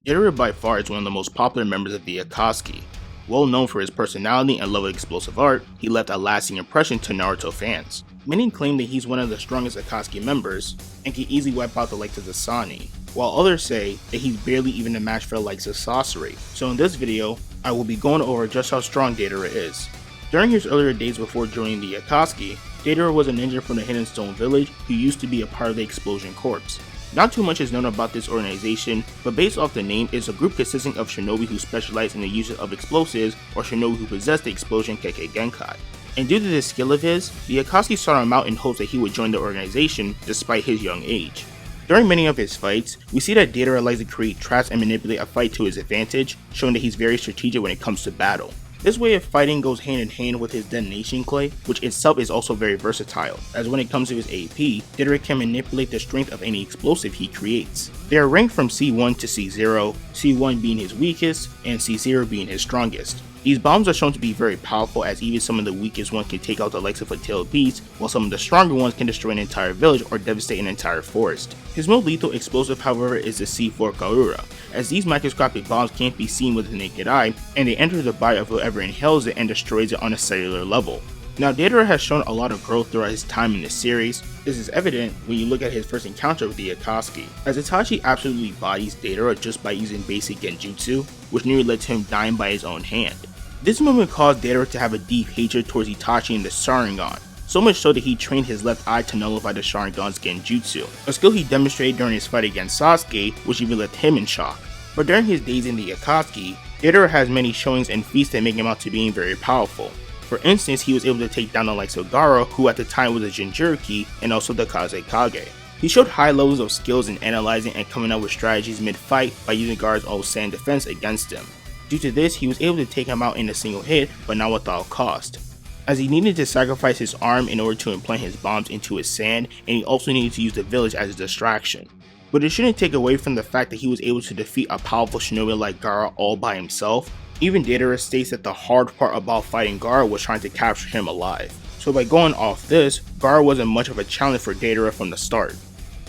Deidara by far is one of the most popular members of the Akatsuki. Well known for his personality and love of explosive art, he left a lasting impression to Naruto fans. Many claim that he's one of the strongest Akatsuki members and can easily wipe out the likes of Sasori, while others say that he's barely even a match for the likes of Sasori. So in this video, I will be going over just how strong Deidara is. During his earlier days before joining the Akatsuki, Deidara was a ninja from the Hidden Stone Village who used to be a part of the Explosion Corps. Not too much is known about this organization, but based off the name, it's a group consisting of shinobi who specialize in the use of explosives or shinobi who possess the explosion Kekkei Genkai. And due to this skill of his, the Akatsuki sought him out in hopes that he would join the organization despite his young age. During many of his fights, we see that Deidara likes to create traps and manipulate a fight to his advantage, showing that he's very strategic when it comes to battle. This way of fighting goes hand in hand with his detonation clay, which itself is also very versatile, as when it comes to his AP, Deidara can manipulate the strength of any explosive he creates. They are ranked from C1 to C0, C1 being his weakest, and C0 being his strongest. These bombs are shown to be very powerful, as even some of the weakest ones can take out the likes of a tailed beast, while some of the stronger ones can destroy an entire village or devastate an entire forest. His most lethal explosive, however, is the C4 Garura, as these microscopic bombs can't be seen with the naked eye, and they enter the body of whoever inhales it and destroys it on a cellular level. Now, Deidara has shown a lot of growth throughout his time in this series. This is evident when you look at his first encounter with the Akatsuki, as Itachi absolutely bodies Deidara just by using basic genjutsu, which nearly led to him dying by his own hand. This moment caused Deidara to have a deep hatred towards Itachi and the Sharingan, so much so that he trained his left eye to nullify the Sharingan's genjutsu, a skill he demonstrated during his fight against Sasuke, which even left him in shock. But during his days in the Akatsuki, Deidara has many showings and feats that make him out to being very powerful. For instance, he was able to take down the likes of Gaara, who at the time was a Jinchuriki, and also the Kazekage. He showed high levels of skills in analyzing and coming up with strategies mid-fight by using Gaara's old sand defense against him. Due to this, he was able to take him out in a single hit, but not without cost, as he needed to sacrifice his arm in order to implant his bombs into his sand, and he also needed to use the village as a distraction. But it shouldn't take away from the fact that he was able to defeat a powerful shinobi like Gaara all by himself. Even Deidara states that the hard part about fighting Gaara was trying to capture him alive. So by going off this, Gaara wasn't much of a challenge for Deidara from the start.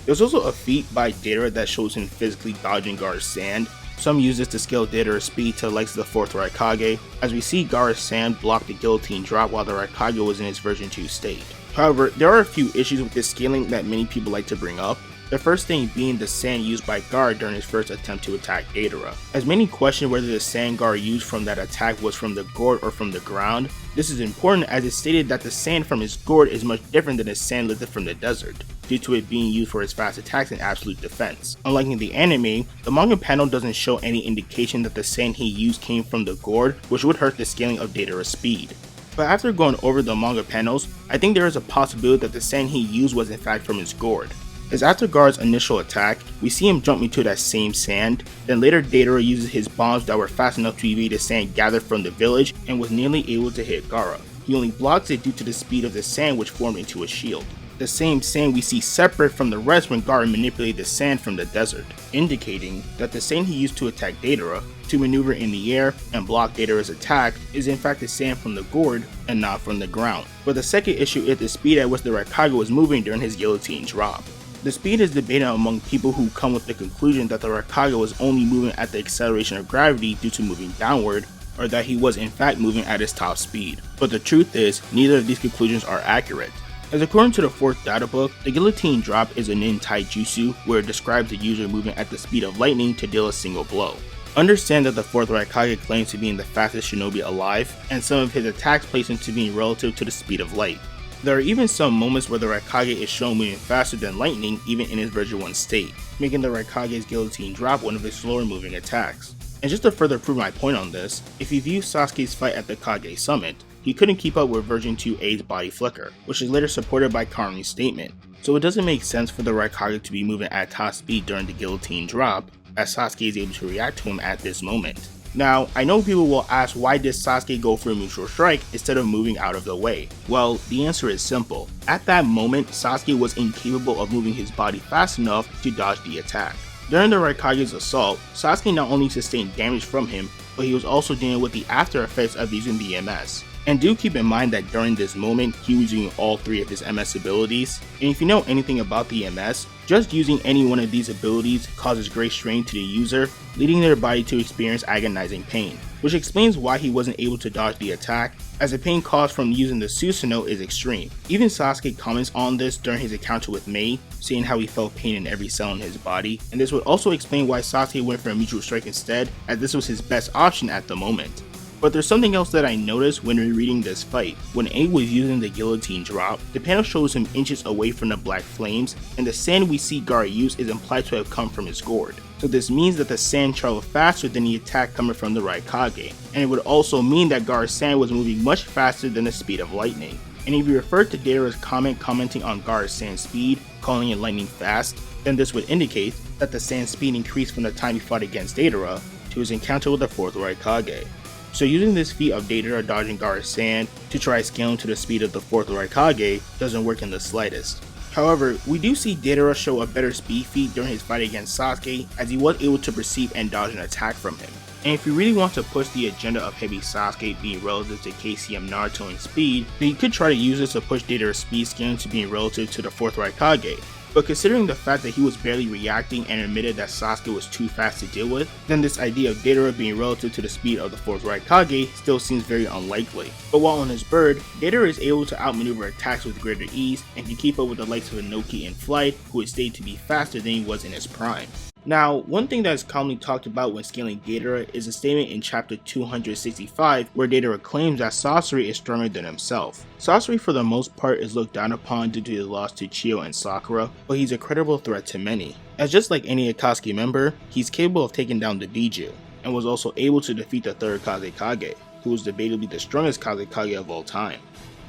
There's also a feat by Deidara that shows him physically dodging Gaara's sand. Some use this to scale Deidara's speed to the likes of the 4th Raikage, as we see Gaara's sand block the guillotine drop while the Raikage was in its version 2 state. However, there are a few issues with this scaling that many people like to bring up. The first thing being the sand used by Gaara during his first attempt to attack Deidara, as many question whether the sand Gaara used from that attack was from the gourd or from the ground. This is important as it's stated that the sand from his gourd is much different than the sand lifted from the desert, due to it being used for his fast attacks and absolute defense. Unlike in the anime, the manga panel doesn't show any indication that the sand he used came from the gourd, which would hurt the scaling of Deidara's speed. But after going over the manga panels, I think there is a possibility that the sand he used was in fact from his gourd. As after Gaara's initial attack, we see him jump into that same sand, then later Deidara uses his bombs that were fast enough to evade the sand gathered from the village and was nearly able to hit Gaara. He only blocks it due to the speed of the sand which formed into a shield. The same sand we see separate from the rest when Gaara manipulated the sand from the desert, indicating that the sand he used to attack Deidara, to maneuver in the air and block Deidara's attack, is in fact the sand from the gourd and not from the ground. But the second issue is the speed at which the Raikage was moving during his guillotine drop. The speed is debated among people who come with the conclusion that the Raikage was only moving at the acceleration of gravity due to moving downward, or that he was in fact moving at his top speed. But the truth is, neither of these conclusions are accurate. As according to the 4th data book, the guillotine drop is a nin taijutsu where it describes the user moving at the speed of lightning to deal a single blow. Understand that the 4th Raikage claims to be the fastest shinobi alive, and some of his attacks place him to being relative to the speed of light. There are even some moments where the Raikage is shown moving faster than lightning even in his version 1 state, making the Raikage's guillotine drop one of his slower moving attacks. And just to further prove my point on this, if you view Sasuke's fight at the Kage Summit, he couldn't keep up with version 2A's body flicker, which is later supported by Karumi's statement. So it doesn't make sense for the Raikage to be moving at top speed during the guillotine drop, as Sasuke is able to react to him at this moment. Now, I know people will ask why did Sasuke go for a mutual strike instead of moving out of the way? Well, the answer is simple. At that moment, Sasuke was incapable of moving his body fast enough to dodge the attack. During the Raikage's assault, Sasuke not only sustained damage from him, but he was also dealing with the after effects of using the MS. And do keep in mind that during this moment, he was using all 3 of his MS abilities, and if you know anything about the MS, just using any one of these abilities causes great strain to the user, leading their body to experience agonizing pain, which explains why he wasn't able to dodge the attack, as the pain caused from using the Susanoo is extreme. Even Sasuke comments on this during his encounter with Mei, saying how he felt pain in every cell in his body, and this would also explain why Sasuke went for a mutual strike instead, as this was his best option at the moment. But there's something else that I noticed when rereading this fight. When A was using the guillotine drop, the panel shows him inches away from the black flames, and the sand we see Gaara use is implied to have come from his gourd. So this means that the sand traveled faster than the attack coming from the Raikage, and it would also mean that Gaara's sand was moving much faster than the speed of lightning. And if you refer to Deidara's commenting on Gaara's sand speed, calling it lightning fast, then this would indicate that the sand speed increased from the time he fought against Deidara to his encounter with the 4th Raikage. So using this feat of Deidara dodging Gaara's sand to try scaling to the speed of the 4th Raikage doesn't work in the slightest. However, we do see Deidara show a better speed feat during his fight against Sasuke, as he was able to perceive and dodge an attack from him. And if you really want to push the agenda of heavy Sasuke being relative to KCM Naruto in speed, then you could try to use this to push Deidara's speed scaling to being relative to the 4th Raikage. But considering the fact that he was barely reacting and admitted that Sasuke was too fast to deal with, then this idea of Deidara being relative to the speed of the 4th Raikage still seems very unlikely. But while on his bird, Deidara is able to outmaneuver attacks with greater ease and can keep up with the likes of Inoki in flight, who is stated to be faster than he was in his prime. Now, one thing that is commonly talked about when scaling Deidara is a statement in chapter 265 where Deidara claims that Sasori is stronger than himself. Sasori for the most part is looked down upon due to his loss to Chiyo and Sakura, but he's a credible threat to many. As just like any Akatsuki member, he's capable of taking down the Biju, and was also able to defeat the 3rd Kazekage, who was debatably the strongest Kazekage of all time.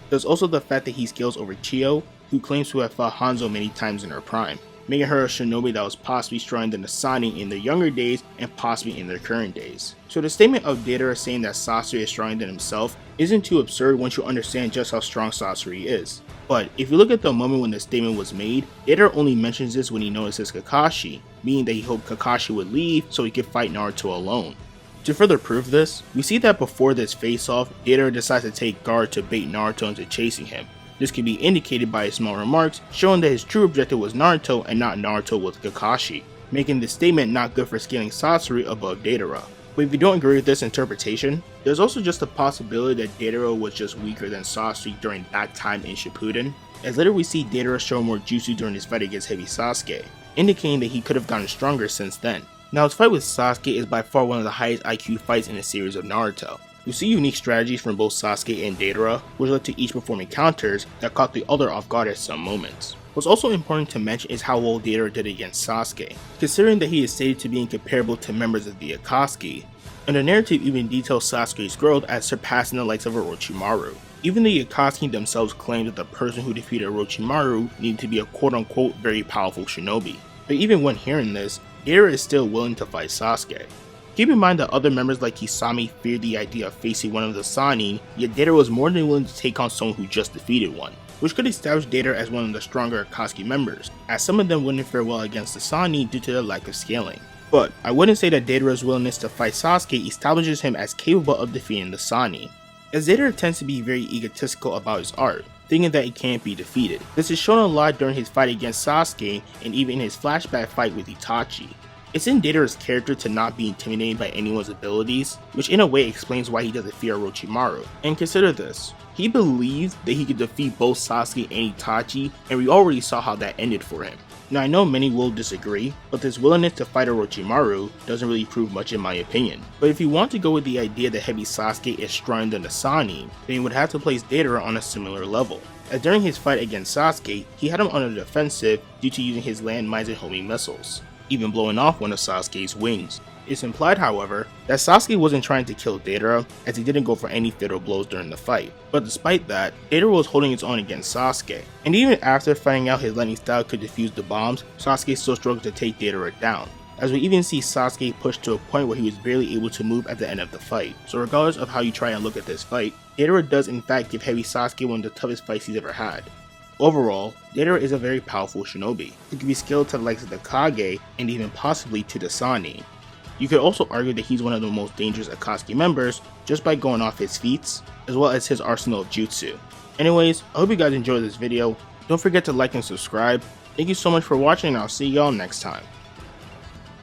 There's also the fact that he scales over Chiyo, who claims to have fought Hanzo many times in her prime, making her a shinobi that was possibly stronger than the Sannin in their younger days and possibly in their current days. So the statement of Deidara saying that Sasori is stronger than himself isn't too absurd once you understand just how strong Sasori is. But if you look at the moment when the statement was made, Deidara only mentions this when he notices Kakashi, meaning that he hoped Kakashi would leave so he could fight Naruto alone. To further prove this, we see that before this face-off, Deidara decides to take Gaara to bait Naruto into chasing him. This can be indicated by his small remarks showing that his true objective was Naruto and not Naruto with Kakashi, making this statement not good for scaling Sasori above Deidara. But if you don't agree with this interpretation, there's also just a possibility that Deidara was just weaker than Sasori during that time in Shippuden, as later we see Deidara show more jutsu during his fight against Heavy Sasuke, indicating that he could have gotten stronger since then. Now his fight with Sasuke is by far one of the highest IQ fights in the series of Naruto. We see unique strategies from both Sasuke and Deidara, which led to each performing counters that caught the other off guard at some moments. What's also important to mention is how well Deidara did against Sasuke, considering that he is stated to be incomparable to members of the Akatsuki, and the narrative even details Sasuke's growth as surpassing the likes of Orochimaru. Even the Akatsuki themselves claim that the person who defeated Orochimaru needed to be a quote-unquote very powerful shinobi. But even when hearing this, Deidara is still willing to fight Sasuke. Keep in mind that other members like Kisame feared the idea of facing one of the Sannin, yet Deidara was more than willing to take on someone who just defeated one, which could establish Deidara as one of the stronger Akatsuki members, as some of them wouldn't fare well against the Sannin due to their lack of scaling. But I wouldn't say that Deidara's willingness to fight Sasuke establishes him as capable of defeating the Sannin, as Deidara tends to be very egotistical about his art, thinking that it can't be defeated. This is shown a lot during his fight against Sasuke and even in his flashback fight with Itachi. It's in Deidara's character to not be intimidated by anyone's abilities, which in a way explains why he doesn't fear Orochimaru. And consider this, he believes that he could defeat both Sasuke and Itachi, and we already saw how that ended for him. Now I know many will disagree, but this willingness to fight Orochimaru doesn't really prove much in my opinion. But if you want to go with the idea that Heavy Sasuke is stronger than the Sannin, then you would have to place Deidara on a similar level, as during his fight against Sasuke, he had him on the defensive due to using his landmines and homing missiles, even blowing off one of Sasuke's wings. It's implied, however, that Sasuke wasn't trying to kill Deidara, as he didn't go for any fatal blows during the fight. But despite that, Deidara was holding his own against Sasuke, and even after finding out his lightning style could defuse the bombs, Sasuke still struggled to take Deidara down, as we even see Sasuke pushed to a point where he was barely able to move at the end of the fight. So regardless of how you try and look at this fight, Deidara does in fact give Heavy Sasuke one of the toughest fights he's ever had. Overall, Deidara is a very powerful shinobi, who can be scaled to the likes of the Kage and even possibly to the Sannin. You could also argue that he's one of the most dangerous Akatsuki members just by going off his feats, as well as his arsenal of jutsu. Anyways, I hope you guys enjoyed this video. Don't forget to like and subscribe. Thank you so much for watching, and I'll see y'all next time.